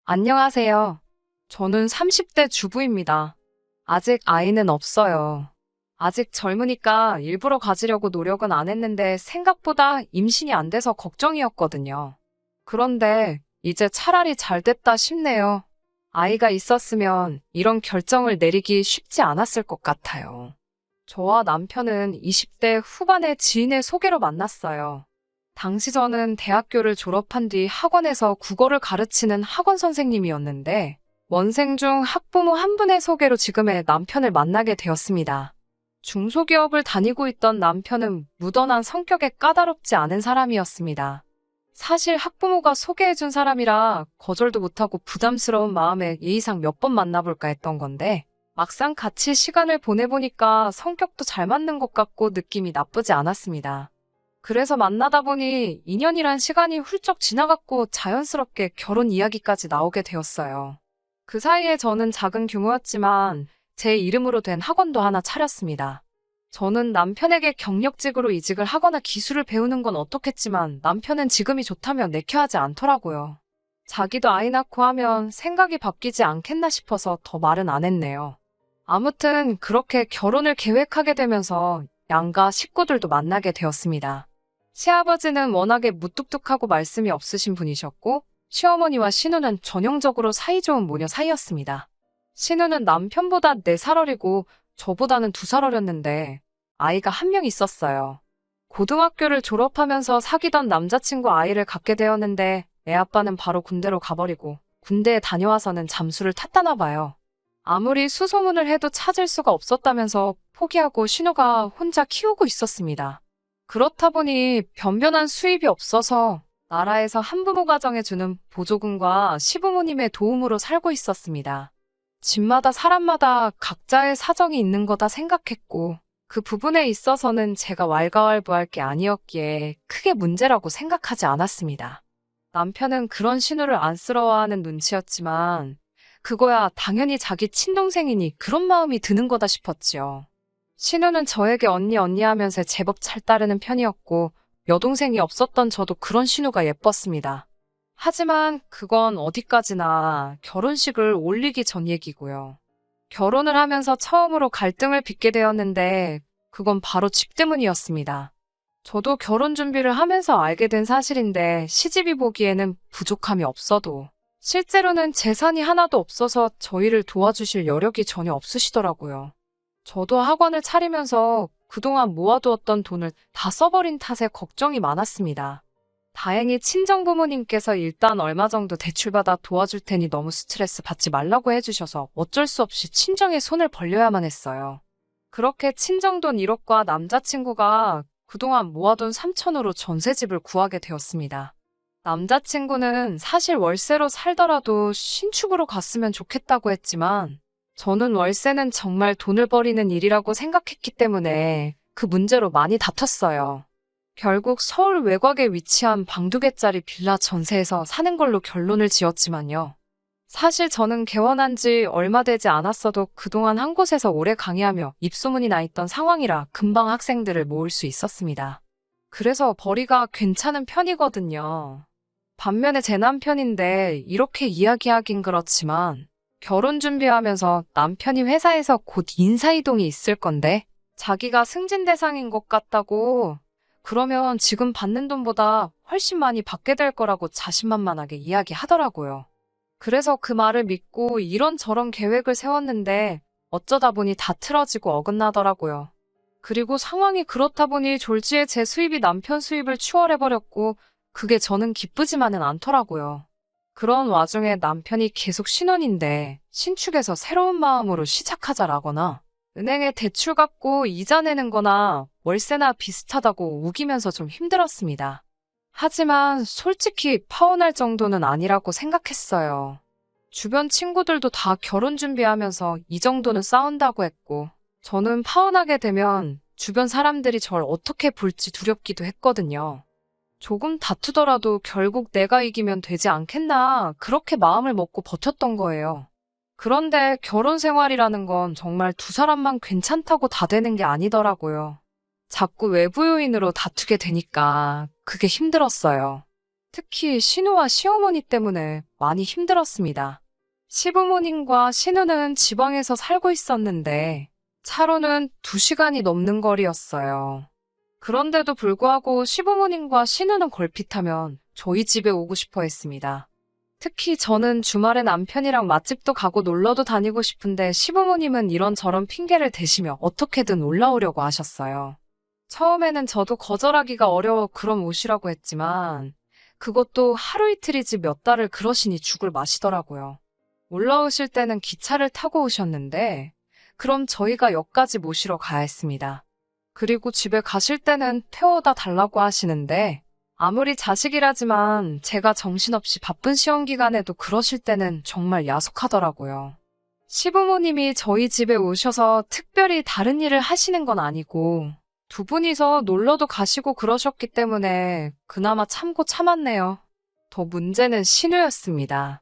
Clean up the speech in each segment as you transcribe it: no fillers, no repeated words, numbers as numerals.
안녕하세요. 저는 30대 주부입니다. 아직 아이는 없어요. 아직 젊으니까 일부러 가지려고 노력은 안 했는데 생각보다 임신이 안 돼서 걱정이었거든요. 그런데 이제 차라리 잘 됐다 싶네요. 아이가 있었으면 이런 결정을 내리기 쉽지 않았을 것 같아요. 저와 남편은 20대 후반의 지인의 소개로 만났어요. 당시 저는 대학교를 졸업한 뒤 학원에서 국어를 가르치는 학원 선생님이었는데, 원생 중 학부모 한 분의 소개로 지금의 남편을 만나게 되었습니다. 중소기업을 다니고 있던 남편은 무던한 성격에 까다롭지 않은 사람이었습니다. 사실 학부모가 소개해준 사람이라 거절도 못하고 부담스러운 마음에 예의상 몇 번 만나볼까 했던 건데, 막상 같이 시간을 보내보니까 성격도 잘 맞는 것 같고 느낌이 나쁘지 않았습니다. 그래서 만나다 보니 2년이란 시간이 훌쩍 지나갔고 자연스럽게 결혼 이야기까지 나오게 되었어요. 그 사이에 저는 작은 규모였지만 제 이름으로 된 학원도 하나 차렸습니다. 저는 남편에게 경력직으로 이직을 하거나 기술을 배우는 건 어떻겠지만 남편은 지금이 좋다며 내켜하지 않더라고요. 자기도 아이 낳고 하면 생각이 바뀌지 않겠나 싶어서 더 말은 안 했네요. 아무튼 그렇게 결혼을 계획하게 되면서 양가 식구들도 만나게 되었습니다. 시아버지는 워낙에 무뚝뚝하고 말씀이 없으신 분이셨고, 시어머니와 신우는 전형적으로 사이좋은 모녀 사이였습니다. 신우는 남편보다 4살 어리고 저보다는 2살 어렸는데 아이가 한 명 있었어요. 고등학교를 졸업하면서 사귀던 남자친구 아이를 갖게 되었는데 애 아빠는 바로 군대로 가버리고 군대에 다녀와서는 잠수를 탔다나 봐요. 아무리 수소문을 해도 찾을 수가 없었다면서 포기하고 신우가 혼자 키우고 있었습니다. 그렇다 보니 변변한 수입이 없어서 나라에서 한부모 가정에 주는 보조금과 시부모님의 도움으로 살고 있었습니다. 집마다 사람마다 각자의 사정이 있는 거다 생각했고 그 부분에 있어서는 제가 왈가왈부할 게 아니었기에 크게 문제라고 생각하지 않았습니다. 남편은 그런 신우를 안쓰러워하는 눈치였지만 그거야 당연히 자기 친동생이니 그런 마음이 드는 거다 싶었지요. 신우는 저에게 언니 하면서 제법 잘 따르는 편이었고 여동생이 없었던 저도 그런 신우가 예뻤습니다. 하지만 그건 어디까지나 결혼식을 올리기 전 얘기고요. 결혼을 하면서 처음으로 갈등을 빚게 되었는데 그건 바로 집 때문이었습니다. 저도 결혼 준비를 하면서 알게 된 사실인데 시집이 보기에는 부족함이 없어도 실제로는 재산이 하나도 없어서 저희를 도와주실 여력이 전혀 없으시더라고요. 저도 학원을 차리면서 그동안 모아두었던 돈을 다 써버린 탓에 걱정이 많았습니다. 다행히 친정부모님께서 일단 얼마 정도 대출받아 도와줄 테니 너무 스트레스 받지 말라고 해주셔서 어쩔 수 없이 친정에 손을 벌려야만 했어요. 그렇게 친정돈 1억과 남자친구가 그동안 모아둔 3천으로 전셋집을 구하게 되었습니다. 남자친구는 사실 월세로 살더라도 신축으로 갔으면 좋겠다고 했지만 저는 월세는 정말 돈을 버리는 일이라고 생각했기 때문에 그 문제로 많이 다퉜어요. 결국 서울 외곽에 위치한 방 2개짜리 빌라 전세에서 사는 걸로 결론을 지었지만요. 사실 저는 개원한 지 얼마 되지 않았어도 그동안 한 곳에서 오래 강의하며 입소문이 나 있던 상황이라 금방 학생들을 모을 수 있었습니다. 그래서 벌이가 괜찮은 편이거든요. 반면에 제 남편인데 이렇게 이야기하긴 그렇지만 결혼 준비하면서 남편이 회사에서 곧 인사이동이 있을 건데 자기가 승진 대상인 것 같다고 그러면 지금 받는 돈보다 훨씬 많이 받게 될 거라고 자신만만하게 이야기하더라고요. 그래서 그 말을 믿고 이런저런 계획을 세웠는데 어쩌다 보니 다 틀어지고 어긋나더라고요. 그리고 상황이 그렇다 보니 졸지에 제 수입이 남편 수입을 추월해버렸고 그게 저는 기쁘지만은 않더라고요. 그런 와중에 남편이 계속 신혼인데 신축에서 새로운 마음으로 시작하자라거나 은행에 대출 갚고 이자 내는 거나 월세나 비슷하다고 우기면서 좀 힘들었습니다. 하지만 솔직히 파혼할 정도는 아니라고 생각했어요. 주변 친구들도 다 결혼 준비하면서 이 정도는 싸운다고 했고 저는 파혼하게 되면 주변 사람들이 절 어떻게 볼지 두렵기도 했거든요. 조금 다투더라도 결국 내가 이기면 되지 않겠나 그렇게 마음을 먹고 버텼던 거예요. 그런데 결혼 생활이라는 건 정말 두 사람만 괜찮다고 다 되는 게 아니더라고요. 자꾸 외부 요인으로 다투게 되니까 그게 힘들었어요. 특히 신우와 시어머니 때문에 많이 힘들었습니다. 시부모님과 신우는 지방에서 살고 있었는데 차로는 2시간이 넘는 거리였어요. 그런데도 불구하고 시부모님과 신우는 걸핏하면 저희 집에 오고 싶어 했습니다. 특히 저는 주말에 남편이랑 맛집도 가고 놀러도 다니고 싶은데 시부모님은 이런저런 핑계를 대시며 어떻게든 올라오려고 하셨어요. 처음에는 저도 거절하기가 어려워 그럼 오시라고 했지만 그것도 하루 이틀이지 몇 달을 그러시니 죽을 마시더라고요. 올라오실 때는 기차를 타고 오셨는데 그럼 저희가 역까지 모시러 가야 했습니다. 그리고 집에 가실 때는 태워다 달라고 하시는데 아무리 자식이라지만 제가 정신없이 바쁜 시험 기간에도 그러실 때는 정말 야속하더라고요. 시부모님이 저희 집에 오셔서 특별히 다른 일을 하시는 건 아니고 두 분이서 놀러도 가시고 그러셨기 때문에 그나마 참고 참았네요. 더 문제는 신우였습니다.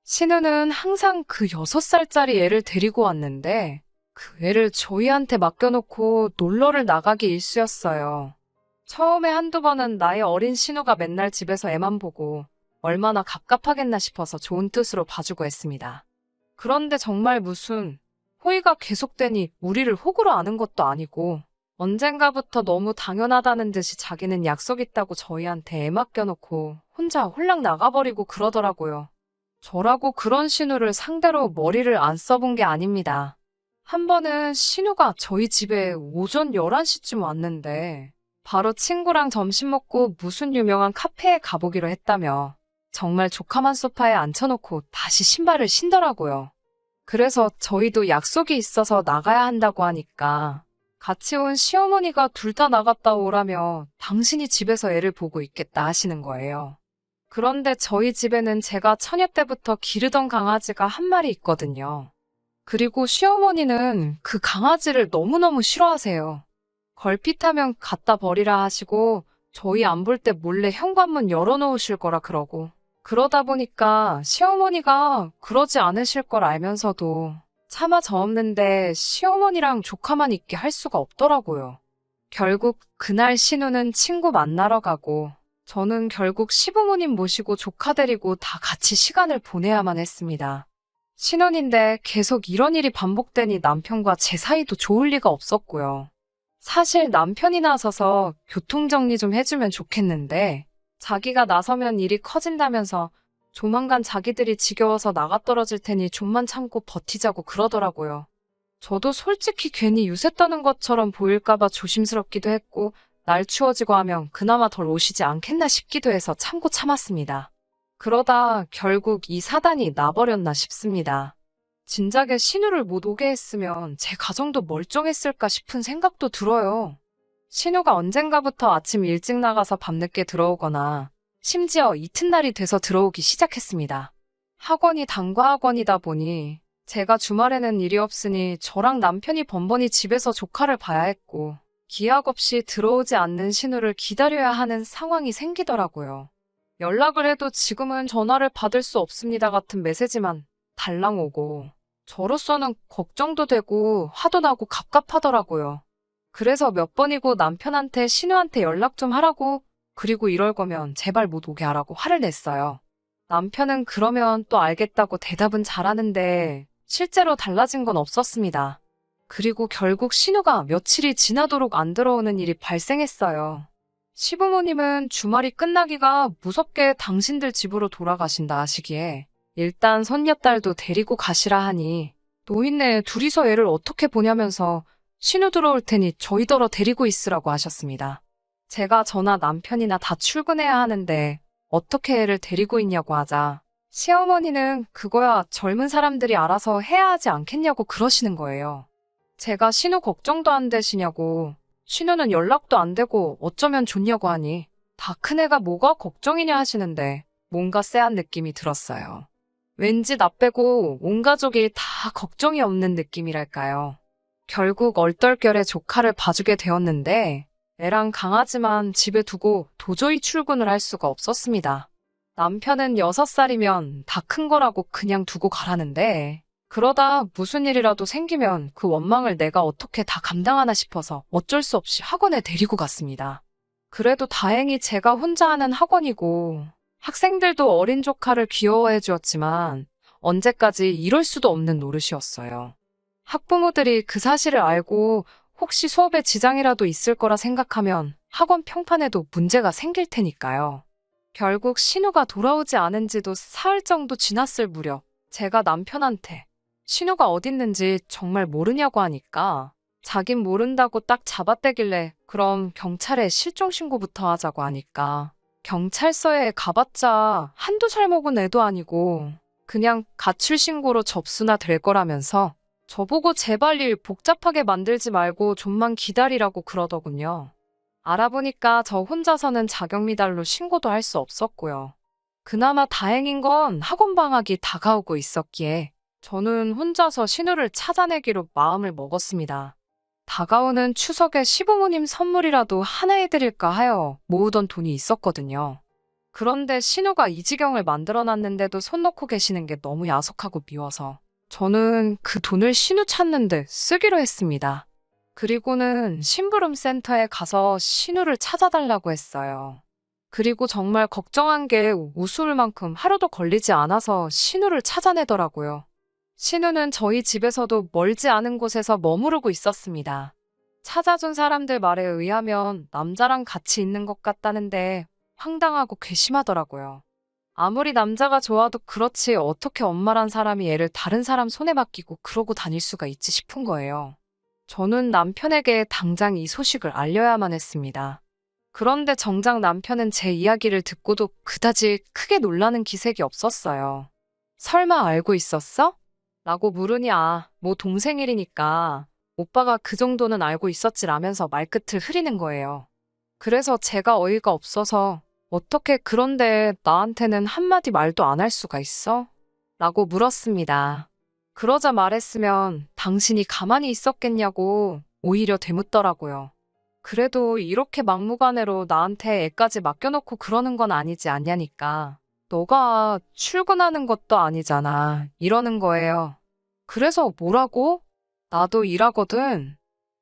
신우는 항상 그 6살짜리 애를 데리고 왔는데 그 애를 저희한테 맡겨놓고 놀러를 나가기 일쑤였어요. 처음에 한두 번은 나이 어린 신우가 맨날 집에서 애만 보고 얼마나 갑갑하겠나 싶어서 좋은 뜻으로 봐주고 했습니다. 그런데 정말 무슨 호의가 계속되니 우리를 호구로 아는 것도 아니고 언젠가부터 너무 당연하다는 듯이 자기는 약속 있다고 저희한테 애 맡겨놓고 혼자 홀랑 나가버리고 그러더라고요. 저라고 그런 신우를 상대로 머리를 안 써본 게 아닙니다. 한 번은 신우가 저희 집에 오전 11시쯤 왔는데 바로 친구랑 점심 먹고 무슨 유명한 카페에 가보기로 했다며 정말 조카만 소파에 앉혀놓고 다시 신발을 신더라고요. 그래서 저희도 약속이 있어서 나가야 한다고 하니까 같이 온 시어머니가 둘 다 나갔다 오라며 당신이 집에서 애를 보고 있겠다 하시는 거예요. 그런데 저희 집에는 제가 처녀 때부터 기르던 강아지가 한 마리 있거든요. 그리고 시어머니는 그 강아지를 너무너무 싫어하세요. 걸핏하면 갖다 버리라 하시고 저희 안 볼 때 몰래 현관문 열어놓으실 거라 그러고 그러다 보니까 시어머니가 그러지 않으실 걸 알면서도 차마 저 없는데 시어머니랑 조카만 있게 할 수가 없더라고요. 결국 그날 신우는 친구 만나러 가고 저는 결국 시부모님 모시고 조카 데리고 다 같이 시간을 보내야만 했습니다. 신혼인데 계속 이런 일이 반복되니 남편과 제 사이도 좋을 리가 없었고요. 사실 남편이 나서서 교통정리 좀 해주면 좋겠는데 자기가 나서면 일이 커진다면서 조만간 자기들이 지겨워서 나가 떨어질 테니 좀만 참고 버티자고 그러더라고요. 저도 솔직히 괜히 유세 떠는 것처럼 보일까봐 조심스럽기도 했고 날 추워지고 하면 그나마 덜 오시지 않겠나 싶기도 해서 참고 참았습니다. 그러다 결국 이 사단이 나버렸나 싶습니다. 진작에 신우를 못 오게 했으면 제 가정도 멀쩡했을까 싶은 생각도 들어요. 신우가 언젠가부터 아침 일찍 나가서 밤늦게 들어오거나 심지어 이튿날이 돼서 들어오기 시작했습니다. 학원이 단과 학원이다 보니 제가 주말에는 일이 없으니 저랑 남편이 번번이 집에서 조카를 봐야 했고 기약 없이 들어오지 않는 신우를 기다려야 하는 상황이 생기더라고요. 연락을 해도 지금은 전화를 받을 수 없습니다 같은 메시지만 달랑 오고 저로서는 걱정도 되고 화도 나고 갑갑하더라고요. 그래서 몇 번이고 남편한테 신우한테 연락 좀 하라고 그리고 이럴 거면 제발 못 오게 하라고 화를 냈어요. 남편은 그러면 또 알겠다고 대답은 잘하는데 실제로 달라진 건 없었습니다. 그리고 결국 신우가 며칠이 지나도록 안 들어오는 일이 발생했어요. 시부모님은 주말이 끝나기가 무섭게 당신들 집으로 돌아가신다 하시기에 일단 손녀딸도 데리고 가시라 하니 노인네 둘이서 애를 어떻게 보냐면서 신우 들어올 테니 저희더러 데리고 있으라고 하셨습니다. 제가 저나 남편이나 다 출근해야 하는데 어떻게 애를 데리고 있냐고 하자 시어머니는 그거야 젊은 사람들이 알아서 해야 하지 않겠냐고 그러시는 거예요. 제가 신우 걱정도 안 되시냐고 신우는 연락도 안 되고 어쩌면 좋냐고 하니 다 큰애가 뭐가 걱정이냐 하시는데 뭔가 쎄한 느낌이 들었어요. 왠지 나 빼고 온 가족이 다 걱정이 없는 느낌이랄까요. 결국 얼떨결에 조카를 봐주게 되었는데 애랑 강아지만 집에 두고 도저히 출근을 할 수가 없었습니다. 남편은 6살이면 다 큰 거라고 그냥 두고 가라는데 그러다 무슨 일이라도 생기면 그 원망을 내가 어떻게 다 감당하나 싶어서 어쩔 수 없이 학원에 데리고 갔습니다. 그래도 다행히 제가 혼자 하는 학원이고 학생들도 어린 조카를 귀여워해 주었지만 언제까지 이럴 수도 없는 노릇이었어요. 학부모들이 그 사실을 알고 혹시 수업에 지장이라도 있을 거라 생각하면 학원 평판에도 문제가 생길 테니까요. 결국 신우가 돌아오지 않은 지도 사흘 정도 지났을 무렵 제가 남편한테 신우가 어딨는지 정말 모르냐고 하니까 자긴 모른다고 딱 잡아떼길래 그럼 경찰에 실종신고부터 하자고 하니까 경찰서에 가봤자 한두 살 먹은 애도 아니고 그냥 가출신고로 접수나 될 거라면서 저보고 제발 일 복잡하게 만들지 말고 좀만 기다리라고 그러더군요. 알아보니까 저 혼자서는 자격미달로 신고도 할 수 없었고요. 그나마 다행인 건 학원 방학이 다가오고 있었기에 저는 혼자서 신우를 찾아내기로 마음을 먹었습니다. 다가오는 추석에 시부모님 선물이라도 하나 해드릴까 하여 모으던 돈이 있었거든요. 그런데 신우가 이 지경을 만들어놨는데도 손 놓고 계시는 게 너무 야속하고 미워서 저는 그 돈을 신우 찾는데 쓰기로 했습니다. 그리고는 심부름센터에 가서 신우를 찾아달라고 했어요. 그리고 정말 걱정한 게 우스울 만큼 하루도 걸리지 않아서 신우를 찾아내더라고요. 신우는 저희 집에서도 멀지 않은 곳에서 머무르고 있었습니다. 찾아준 사람들 말에 의하면 남자랑 같이 있는 것 같다는데 황당하고 괘씸하더라고요. 아무리 남자가 좋아도 그렇지 어떻게 엄마란 사람이 애를 다른 사람 손에 맡기고 그러고 다닐 수가 있지 싶은 거예요. 저는 남편에게 당장 이 소식을 알려야만 했습니다. 그런데 정작 남편은 제 이야기를 듣고도 그다지 크게 놀라는 기색이 없었어요. 설마 알고 있었어? 라고 물으니 뭐 동생 일이니까 오빠가 그 정도는 알고 있었지라면서 말끝을 흐리는 거예요. 그래서 제가 어이가 없어서 어떻게 그런데 나한테는 한마디 말도 안 할 수가 있어? 라고 물었습니다. 그러자 말했으면 당신이 가만히 있었겠냐고 오히려 되묻더라고요. 그래도 이렇게 막무가내로 나한테 애까지 맡겨놓고 그러는 건 아니지 않냐니까. 너가 출근하는 것도 아니잖아. 이러는 거예요. 그래서 뭐라고? 나도 일하거든.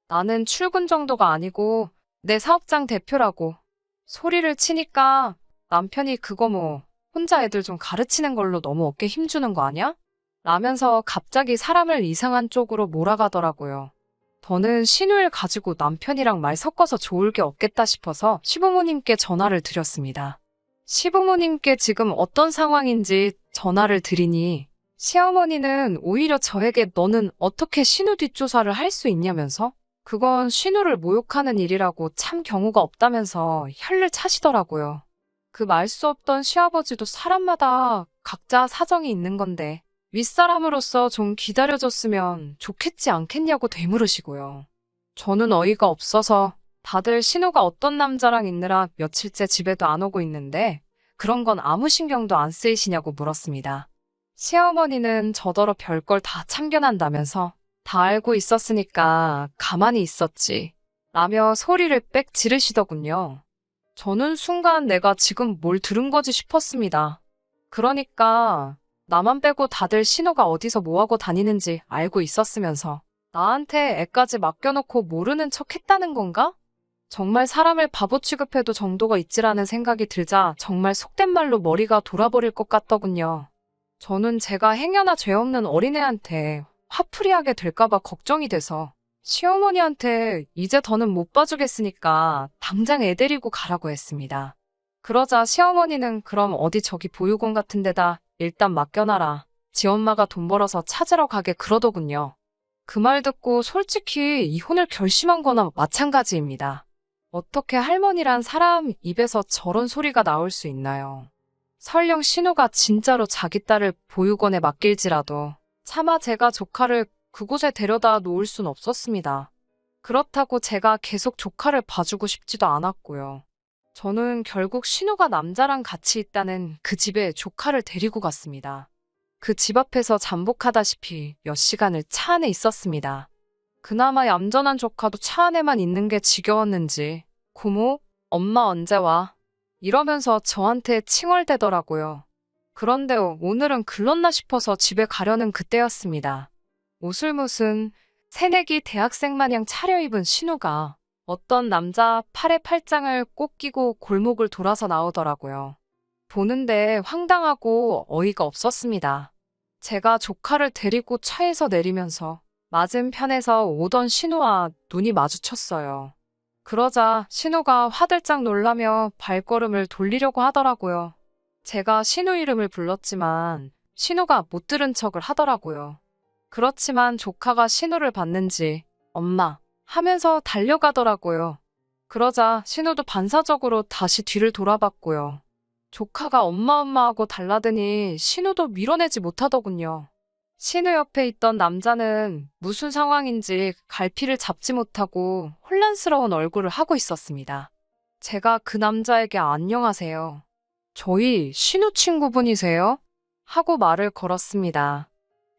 나는 출근 정도가 아니고 내 사업장 대표라고. 소리를 치니까 남편이 그거 혼자 애들 좀 가르치는 걸로 너무 어깨 힘주는 거 아니야? 라면서 갑자기 사람을 이상한 쪽으로 몰아가더라고요. 저는 신우를 가지고 남편이랑 말 섞어서 좋을 게 없겠다 싶어서 시부모님께 전화를 드렸습니다. 시부모님께 지금 어떤 상황인지 전화를 드리니 시어머니는 오히려 저에게 너는 어떻게 신우 뒷조사를 할 수 있냐면서 그건 신우를 모욕하는 일이라고 참 경우가 없다면서 혀를 차시더라고요. 그 말 수 없던 시아버지도 사람마다 각자 사정이 있는 건데 윗사람으로서 좀 기다려줬으면 좋겠지 않겠냐고 되물으시고요. 저는 어이가 없어서 다들 신우가 어떤 남자랑 있느라 며칠째 집에도 안 오고 있는데 그런 건 아무 신경도 안 쓰이시냐고 물었습니다. 시어머니는 저더러 별걸 다 참견한다면서 다 알고 있었으니까 가만히 있었지 라며 소리를 빽 지르시더군요. 저는 순간 내가 지금 뭘 들은 거지 싶었습니다. 그러니까 나만 빼고 다들 신우가 어디서 뭐하고 다니는지 알고 있었으면서 나한테 애까지 맡겨놓고 모르는 척 했다는 건가? 정말 사람을 바보 취급해도 정도가 있지라는 생각이 들자 정말 속된 말로 머리가 돌아버릴 것 같더군요. 저는 제가 행여나 죄 없는 어린애한테 화풀이하게 될까봐 걱정이 돼서 시어머니한테 이제 더는 못 봐주겠으니까 당장 애 데리고 가라고 했습니다. 그러자 시어머니는 그럼 어디 저기 보육원 같은 데다 일단 맡겨놔라. 지 엄마가 돈 벌어서 찾으러 가게 그러더군요. 그 말 듣고 솔직히 이혼을 결심한 거나 마찬가지입니다. 어떻게 할머니란 사람 입에서 저런 소리가 나올 수 있나요? 설령 신우가 진짜로 자기 딸을 보육원에 맡길지라도 차마 제가 조카를 그곳에 데려다 놓을 순 없었습니다. 그렇다고 제가 계속 조카를 봐주고 싶지도 않았고요. 저는 결국 신우가 남자랑 같이 있다는 그 집에 조카를 데리고 갔습니다. 그 집 앞에서 잠복하다시피 몇 시간을 차 안에 있었습니다. 그나마 얌전한 조카도 차 안에만 있는 게 지겨웠는지 고모, 엄마 언제 와? 이러면서 저한테 칭얼대더라고요. 그런데 오늘은 글렀나 싶어서 집에 가려는 그때였습니다. 옷을 무슨 새내기 대학생 마냥 차려입은 신우가 어떤 남자 팔에 팔짱을 꼭 끼고 골목을 돌아서 나오더라고요. 보는데 황당하고 어이가 없었습니다. 제가 조카를 데리고 차에서 내리면서 맞은편에서 오던 신우와 눈이 마주쳤어요. 그러자 신우가 화들짝 놀라며 발걸음을 돌리려고 하더라고요. 제가 신우 이름을 불렀지만 신우가 못 들은 척을 하더라고요. 그렇지만 조카가 신우를 봤는지 엄마 하면서 달려가더라고요. 그러자 신우도 반사적으로 다시 뒤를 돌아봤고요. 조카가 엄마 하고 달라드니 신우도 밀어내지 못하더군요. 신우 옆에 있던 남자는 무슨 상황인지 갈피를 잡지 못하고 혼란스러운 얼굴을 하고 있었습니다. 제가 그 남자에게 안녕하세요. 저희 신우 친구분이세요? 하고 말을 걸었습니다.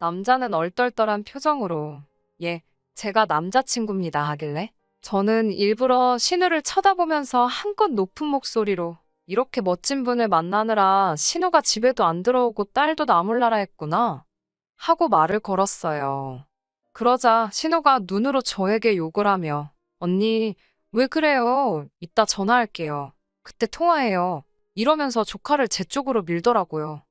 남자는 얼떨떨한 표정으로 예, 제가 남자친구입니다 하길래 저는 일부러 신우를 쳐다보면서 한껏 높은 목소리로 이렇게 멋진 분을 만나느라 신우가 집에도 안 들어오고 딸도 나몰라라 했구나 하고 말을 걸었어요. 그러자 신우가 눈으로 저에게 욕을 하며 언니 왜 그래요? 이따 전화할게요. 그때 통화해요. 이러면서 조카를 제 쪽으로 밀더라고요.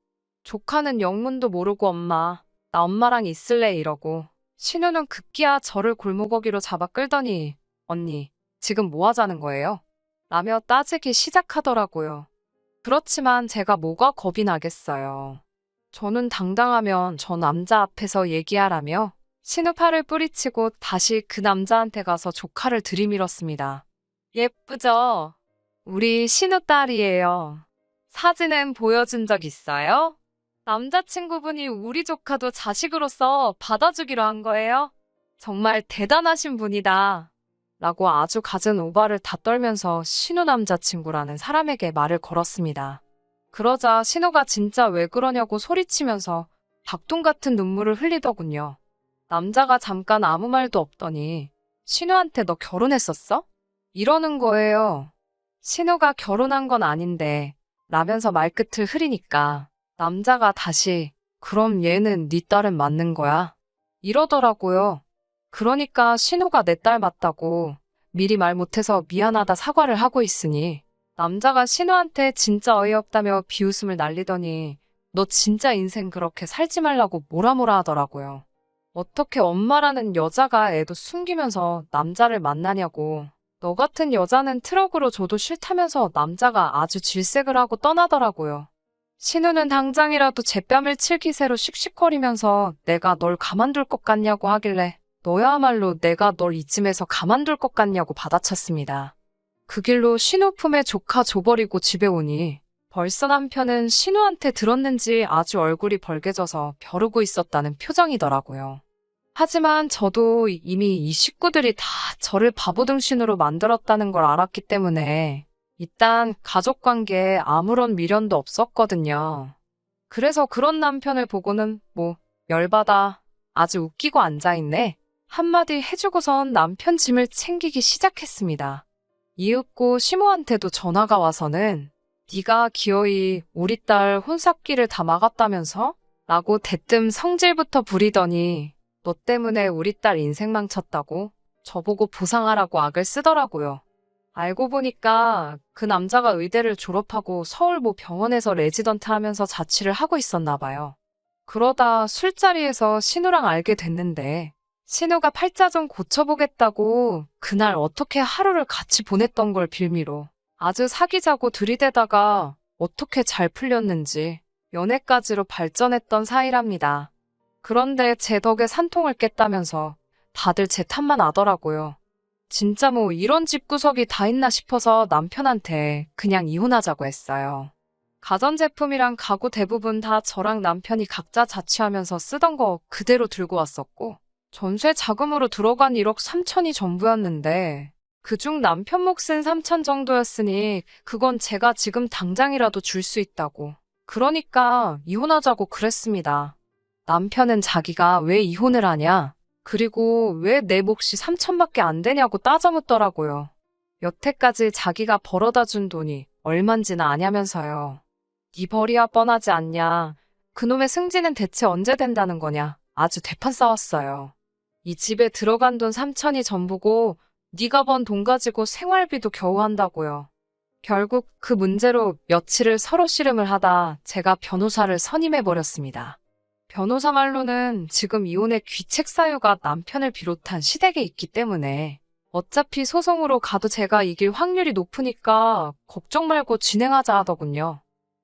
조카는 영문도 모르고 나 엄마랑 있을래 이러고 신우는 급기야 저를 골목어기로 잡아 끌더니 언니 지금 뭐 하자는 거예요? 라며 따지기 시작하더라고요. 그렇지만 제가 뭐가 겁이 나겠어요. 저는 당당하면 저 남자 앞에서 얘기하라며 신우 팔을 뿌리치고 다시 그 남자한테 가서 조카를 들이밀었습니다. 예쁘죠? 우리 신우 딸이에요. 사진은 보여준 적 있어요? 남자친구분이 우리 조카도 자식으로서 받아주기로 한 거예요? 정말 대단하신 분이다. 라고 아주 갖은 오바를 다 떨면서 신우 남자친구라는 사람에게 말을 걸었습니다. 그러자 신우가 진짜 왜 그러냐고 소리치면서 닭똥 같은 눈물을 흘리더군요. 남자가 잠깐 아무 말도 없더니 신우한테 너 결혼했었어? 이러는 거예요. 신우가 결혼한 건 아닌데 라면서 말끝을 흐리니까 남자가 다시 그럼 얘는 네 딸은 맞는 거야? 이러더라고요. 그러니까 신우가 내 딸 맞다고 미리 말 못해서 미안하다 사과를 하고 있으니 남자가 신우한테 진짜 어이없다며 비웃음을 날리더니 너 진짜 인생 그렇게 살지 말라고 뭐라 하더라고요. 어떻게 엄마라는 여자가 애도 숨기면서 남자를 만나냐고. 너 같은 여자는 트럭으로 줘도 싫다면서 남자가 아주 질색을 하고 떠나더라고요. 신우는 당장이라도 제 뺨을 칠 기세로 씩씩거리면서 내가 널 가만둘 것 같냐고 하길래 너야말로 내가 널 이쯤에서 가만둘 것 같냐고 받아쳤습니다. 그 길로 신우 품에 조카 줘버리고 집에 오니 벌써 남편은 신우한테 들었는지 아주 얼굴이 벌개져서 벼르고 있었다는 표정이더라고요. 하지만 저도 이미 이 식구들이 다 저를 바보등신으로 만들었다는 걸 알았기 때문에 일단 가족관계에 아무런 미련도 없었거든요. 그래서 그런 남편을 보고는 열받아 아주 웃기고 앉아있네 한마디 해주고선 남편 짐을 챙기기 시작했습니다. 이윽고 시모한테도 전화가 와서는 네가 기어이 우리 딸 혼삭기를 다 막았다면서? 라고 대뜸 성질부터 부리더니 너 때문에 우리 딸 인생 망쳤다고 저보고 보상하라고 악을 쓰더라고요. 알고 보니까 그 남자가 의대를 졸업하고 서울 모 병원에서 레지던트 하면서 자취를 하고 있었나 봐요. 그러다 술자리에서 신우랑 알게 됐는데 신우가 팔자 좀 고쳐보겠다고 그날 어떻게 하루를 같이 보냈던 걸 빌미로 아주 사귀자고 들이대다가 어떻게 잘 풀렸는지 연애까지로 발전했던 사이랍니다. 그런데 제 덕에 산통을 깼다면서 다들 제 탓만 하더라고요. 진짜 이런 집구석이 다 있나 싶어서 남편한테 그냥 이혼하자고 했어요. 가전제품이랑 가구 대부분 다 저랑 남편이 각자 자취하면서 쓰던 거 그대로 들고 왔었고 전세 자금으로 들어간 1억 3천이 전부였는데 그중 남편 몫은 3천 정도였으니 그건 제가 지금 당장이라도 줄 수 있다고. 그러니까 이혼하자고 그랬습니다. 남편은 자기가 왜 이혼을 하냐? 그리고 왜 내 몫이 3천밖에 안 되냐고 따져 묻더라고요. 여태까지 자기가 벌어다 준 돈이 얼만지는 아냐면서요. 네 벌이야 뻔하지 않냐. 그놈의 승진은 대체 언제 된다는 거냐. 아주 대판 싸웠어요. 이 집에 들어간 돈 3천이 전부고 네가 번 돈 가지고 생활비도 겨우 한다고요. 결국 그 문제로 며칠을 서로 씨름을 하다 제가 변호사를 선임해버렸습니다. 변호사 말로는 지금 이혼의 귀책 사유가 남편을 비롯한 시댁에 있기 때문에 어차피 소송으로 가도 제가 이길 확률이 높으니까 걱정 말고 진행하자 하더군요.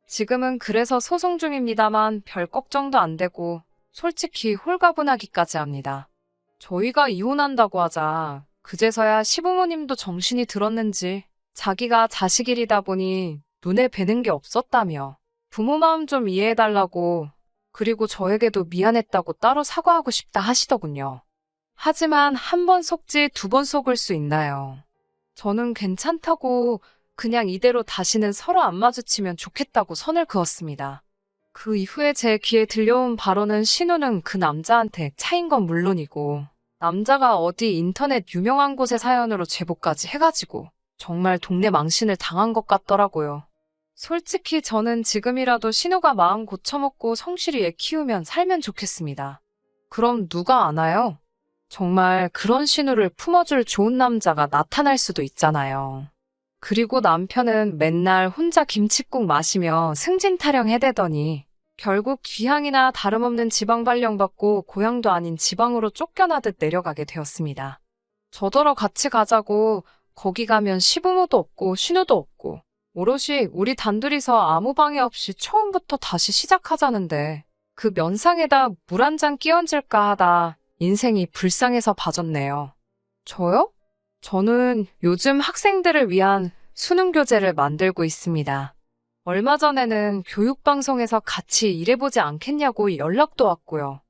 지금은 그래서 소송 중입니다만 별 걱정도 안 되고 솔직히 홀가분하기까지 합니다. 저희가 이혼한다고 하자 그제서야 시부모님도 정신이 들었는지 자기가 자식 일이다 보니 눈에 뵈는 게 없었다며 부모 마음 좀 이해해달라고 그리고 저에게도 미안했다고 따로 사과하고 싶다 하시더군요. 하지만 한 번 속지 두 번 속을 수 있나요? 저는 괜찮다고 그냥 이대로 다시는 서로 안 마주치면 좋겠다고 선을 그었습니다. 그 이후에 제 귀에 들려온 바로는 신우는 그 남자한테 차인 건 물론이고 남자가 어디 인터넷 유명한 곳의 사연으로 제보까지 해가지고 정말 동네 망신을 당한 것 같더라고요. 솔직히 저는 지금이라도 신우가 마음 고쳐먹고 성실히 애 키우면 살면 좋겠습니다. 그럼 누가 아나요? 정말 그런 신우를 품어줄 좋은 남자가 나타날 수도 있잖아요. 그리고 남편은 맨날 혼자 김칫국 마시며 승진 타령해대더니 결국 귀향이나 다름없는 지방 발령받고 고향도 아닌 지방으로 쫓겨나듯 내려가게 되었습니다. 저더러 같이 가자고 거기 가면 시부모도 없고 신우도 없고 오롯이 우리 단둘이서 아무 방해 없이 처음부터 다시 시작하자는데 그 면상에다 물 한 잔 끼얹을까 하다 인생이 불쌍해서 봐줬네요. 저요? 저는 요즘 학생들을 위한 수능 교재를 만들고 있습니다. 얼마 전에는 교육방송에서 같이 일해보지 않겠냐고 연락도 왔고요.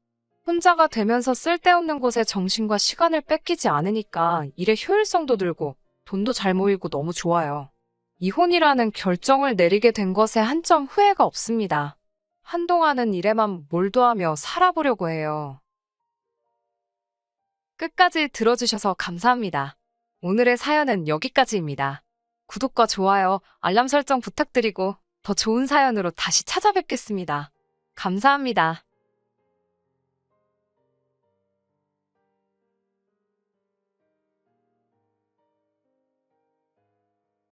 혼자가 되면서 쓸데없는 곳에 정신과 시간을 뺏기지 않으니까 일의 효율성도 늘고 돈도 잘 모이고 너무 좋아요. 이혼이라는 결정을 내리게 된 것에 한 점 후회가 없습니다. 한동안은 일에만 몰두하며 살아보려고 해요. 끝까지 들어주셔서 감사합니다. 오늘의 사연은 여기까지입니다. 구독과 좋아요, 알람 설정 부탁드리고 더 좋은 사연으로 다시 찾아뵙겠습니다. 감사합니다.